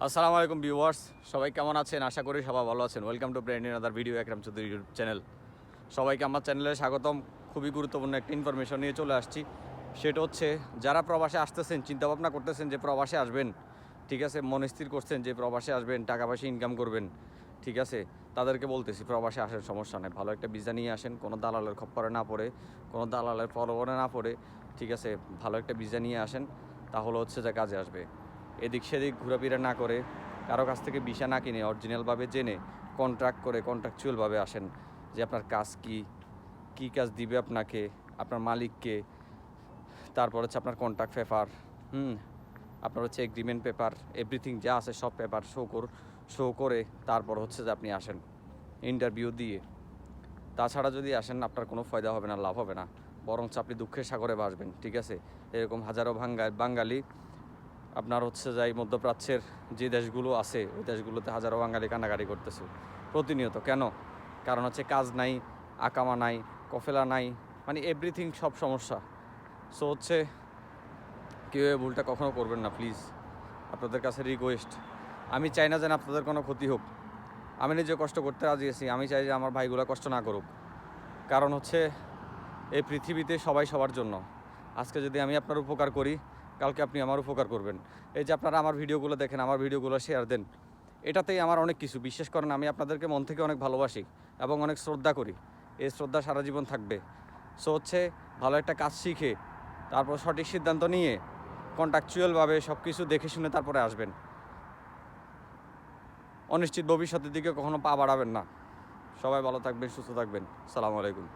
আসসালামু আলাইকুম ভিউয়ার্স, সবাই কেমন আছেন? আশা করি সবাই ভালো আছেন। Welcome to brand new other video Ekram Chowdhury YouTube channel. সবাইকে আমার চ্যানেলে স্বাগতম। খুবই গুরুত্বপূর্ণ একটা ইনফরমেশন নিয়ে চলে আসছি। সেটা হচ্ছে, যারা প্রবাসে আসতেছেন, চিন্তাভাবনা করতেছেন যে প্রবাসে আসবেন, ঠিক আছে, মনস্থির করছেন যে প্রবাসে আসবেন, টাকা পয়সা ইনকাম করবেন, ঠিক আছে, তাদেরকে বলতেছি প্রবাসে আসেন, সমস্যা নেই। ভালো একটা ভিসা নিয়ে আসেন, কোনো দালালের খপ্পরে না পড়ে, কোনো দালালের প্রলোভনে না পড়ে, ঠিক আছে, ভালো একটা ভিসা নিয়ে আসেন, তাহলে হচ্ছে যে কাজে আসবে। এদিক সেদিক ঘোরাফেরা না করে, কারো কাছ থেকে ভিসা না কিনে অরিজিনালভাবে জেনে কন্ট্রাক্ট করে কন্ট্রাকচুয়ালভাবে আসেন, যে আপনার কাজ কী কাজ দিবে আপনাকে, আপনার মালিককে, তারপর হচ্ছে আপনার কন্ট্রাক্ট পেপার, আপনার হচ্ছে এগ্রিমেন্ট পেপার, এভরিথিং যা আছে সব পেপার শো করে তারপর হচ্ছে যে আপনি আসেন ইন্টারভিউ দিয়ে। তাছাড়া যদি আসেন, আপনার কোনো ফায়দা হবে না, লাভ হবে না, বরঞ্চ আপনি দুঃখের সাগরে ভাসবেন, ঠিক আছে। এরকম হাজারো বাঙালি আপনার হচ্ছে যাই মধ্যপ্রাচ্যের যে দেশগুলো আছে, ওই দেশগুলোতে হাজারো বাঙালি কান্নাকাটি করতেছে প্রতিনিয়ত। কেন? কারণ হচ্ছে কাজ নাই, আকামা নাই, কফেলা নাই, মানে এভরিথিং সব সমস্যা। সো হচ্ছে কেউ এই ভুলটা কখনো করবেন না প্লিজ, আপনাদের কাছে রিকোয়েস্ট। আমি চাই না যেন আপনাদের কোনো ক্ষতি হোক। আমি নিজে কষ্ট করতে রাজি আছি, আমি চাই যে আমার ভাইগুলো কষ্ট না করুক। কারণ হচ্ছে এই পৃথিবীতে সবাই সবার জন্য। আজকে যদি আমি আপনার উপকার করি, কালকে আপনি আমার উপকার করবেন। এই যে আপনারা আমার ভিডিওগুলো দেখেন, আমার ভিডিওগুলো শেয়ার দেন, এটাতেই আমার অনেক কিছু। বিশ্বাস করেন, আমি আপনাদেরকে মন থেকে অনেক ভালোবাসি এবং অনেক শ্রদ্ধা করি। এই শ্রদ্ধা সারা জীবন থাকবে। সো হচ্ছে ভালো একটা কাজ শিখে, তারপর সঠিক সিদ্ধান্ত নিয়ে কন্ট্রাকচুয়ালভাবে সব কিছু দেখে শুনে তারপরে আসবেন। অনিশ্চিত ভবিষ্যতের দিকে কখনো পা বাড়াবেন না। সবাই ভালো থাকবেন, সুস্থ থাকবেন। আসসালামু আলাইকুম।